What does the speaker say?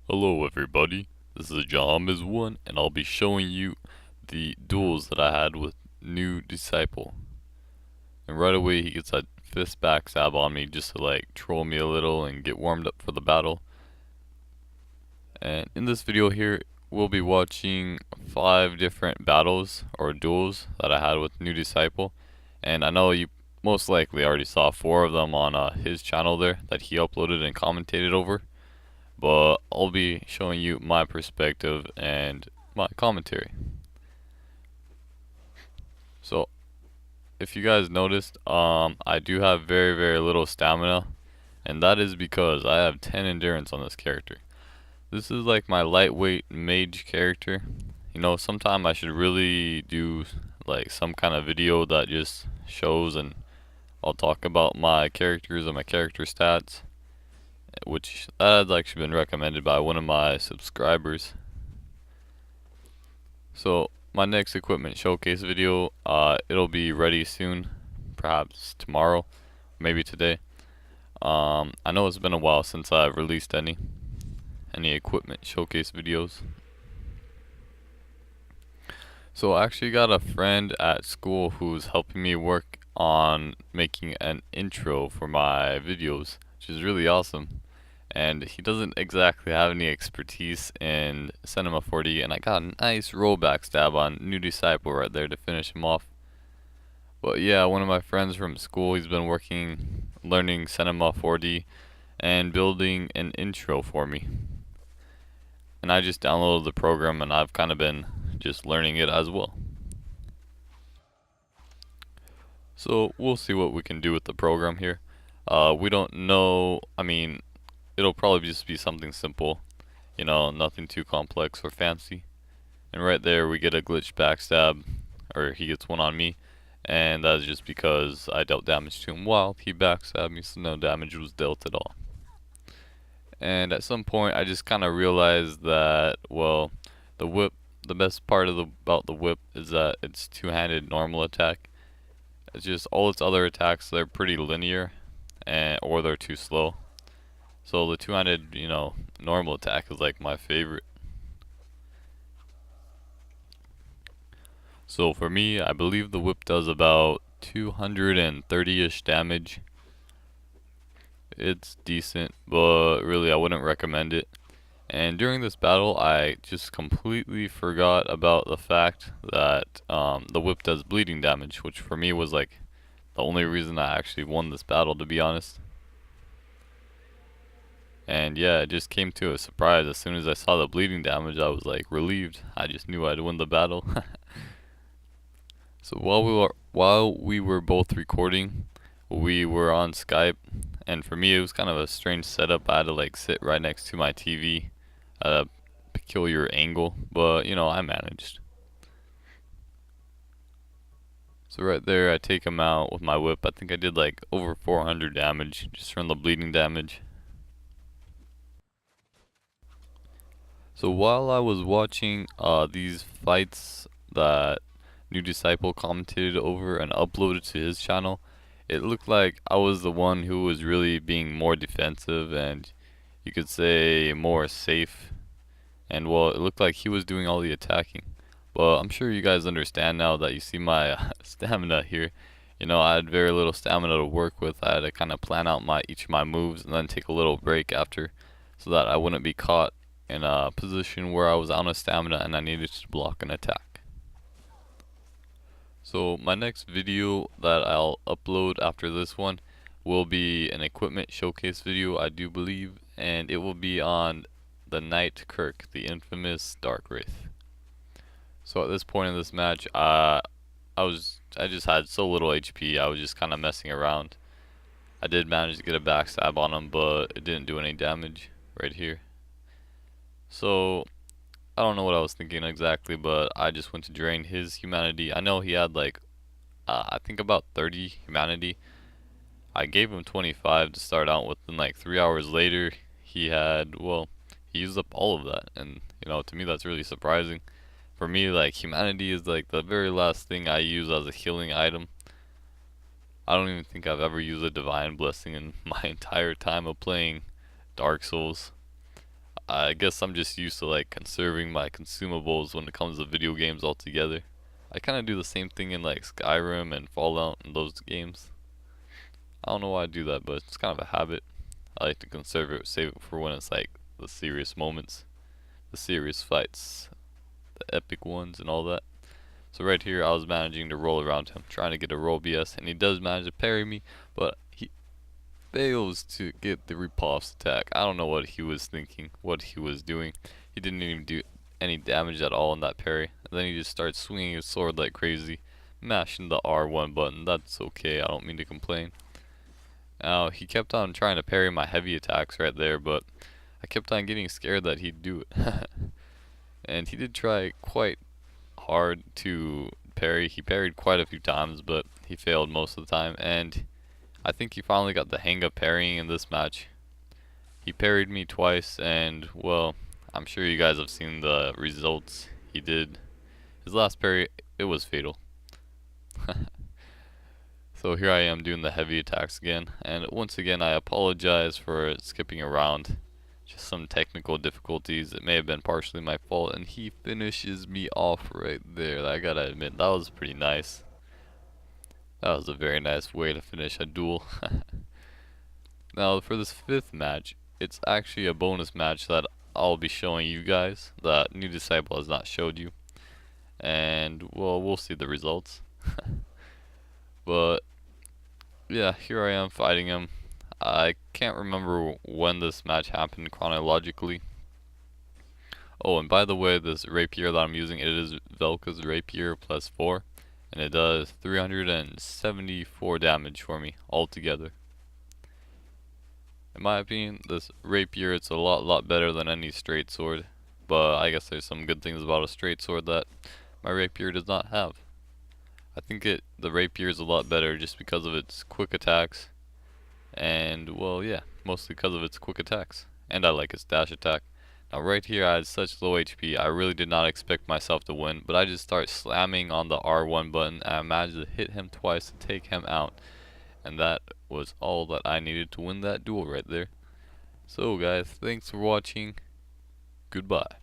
Hello everybody, this is Jahames1 and I'll be showing you the duels that I had with KnewDisciple. And right away he gets that fist backstab on me just to like troll me a little and get warmed up for the battle. And in this video here we'll be watching 5 different battles or duels that I had with KnewDisciple. And I know you most likely already saw 4 of them on his channel there that he uploaded and commentated over. But I'll be showing you my perspective and my commentary. So, if you guys noticed, I do have very little stamina, and that is because I have 10 endurance on this character. This is like my lightweight mage character. You know, sometime I should really do like some kind of video that just shows and I'll talk about my characters and my character stats, which that has actually been recommended by one of my subscribers. So my next equipment showcase video, it'll be ready soon, perhaps tomorrow, maybe today. I know it's been a while since I've released any equipment showcase videos. So I actually got a friend at school who's helping me work on making an intro for my videos, which is really awesome. And he doesn't exactly have any expertise in Cinema 4D, and I got a nice rollback stab on KnewDisciple right there to finish him off. But yeah, one of my friends from school, he's been learning Cinema 4D and building an intro for me. And I just downloaded the program and I've kind of been just learning it as well. So we'll see what we can do with the program here. We don't know, I mean, it'll probably just be something simple, you know, nothing too complex or fancy. And right there we get a glitch backstab, or he gets one on me, and that's just because I dealt damage to him while he backstabbed me, so no damage was dealt at all. And at some point I just kind of realized that, well, the whip, the best part about the whip is that it's two-handed normal attack. It's just all its other attacks, they're pretty linear, or they're too slow. So the two-handed, you know, normal attack is like my favorite. So for me, I believe the whip does about 230-ish damage. It's decent, but really I wouldn't recommend it. And during this battle, I just completely forgot about the fact that the whip does bleeding damage, which for me was like the only reason I actually won this battle, to be honest. And yeah, it just came to a surprise. As soon as I saw the bleeding damage, I was like relieved. I just knew I'd win the battle. So while we were both recording, we were on Skype, and for me it was kind of a strange setup. I had to like sit right next to my TV at a peculiar angle, but you know, I managed. So right there I take him out with my whip. I think I did like over 400 damage just from the bleeding damage. So while I was watching these fights that KnewDisciple commentated over and uploaded to his channel, it looked like I was the one who was really being more defensive and you could say more safe. And well, it looked like he was doing all the attacking. But I'm sure you guys understand now that you see my stamina here. You know, I had very little stamina to work with. I had to kind of plan out each of my moves and then take a little break after so that I wouldn't be caught in a position where I was out of stamina and I needed to block an attack. So my next video that I'll upload after this one will be an equipment showcase video, I do believe, and it will be on the Knight Kirk, the infamous Dark Wraith. So at this point in this match, I just had so little HP, I was just kind of messing around. I did manage to get a backstab on him, but it didn't do any damage right here. So I don't know what I was thinking exactly, but I just went to drain his humanity. I know he had like, I think about 30 humanity. I gave him 25 to start out with, and like 3 hours later, he had, well, he used up all of that. And, you know, to me that's really surprising. For me, like, humanity is like the very last thing I use as a healing item. I don't even think I've ever used a divine blessing in my entire time of playing Dark Souls. I guess I'm just used to like conserving my consumables when it comes to video games altogether. I kind of do the same thing in like Skyrim and Fallout and those games. I don't know why I do that, but it's kind of a habit. I like to conserve it, save it for when it's like the serious moments, the serious fights, the epic ones and all that. So right here I was managing to roll around him, trying to get a roll BS, and he does manage to parry me, but he fails to get the riposte attack. I don't know what he was thinking, what he was doing. He didn't even do any damage at all in that parry. And then he just starts swinging his sword like crazy, mashing the R1 button. That's okay, I don't mean to complain. Now, he kept on trying to parry my heavy attacks right there, but I kept on getting scared that he'd do it. And he did try quite hard to parry. He parried quite a few times, but he failed most of the time. And I think he finally got the hang of parrying in this match. He parried me twice, and well, I'm sure you guys have seen the results he did. His last parry, it was fatal. So here I am doing the heavy attacks again, and once again I apologize for skipping around. Just some technical difficulties. It may have been partially my fault, and he finishes me off right there. I gotta admit, that was pretty nice. That was a very nice way to finish a duel. Now for this fifth match, it's actually a bonus match that I'll be showing you guys that KnewDisciple has not showed you. And well, we'll see the results. But yeah, here I am fighting him. I can't remember when this match happened chronologically. Oh, and by the way, this rapier that I'm using, it is Velka's rapier plus 4. And it does 374 damage for me altogether. In my opinion, this rapier, it's a lot better than any straight sword. But I guess there's some good things about a straight sword that my rapier does not have. I think the rapier is a lot better just because of its quick attacks. And well, yeah, mostly because of its quick attacks. And I like its dash attack. Now right here I had such low HP, I really did not expect myself to win, but I just start slamming on the R1 button and I managed to hit him twice to take him out. And that was all that I needed to win that duel right there. So guys, thanks for watching. Goodbye.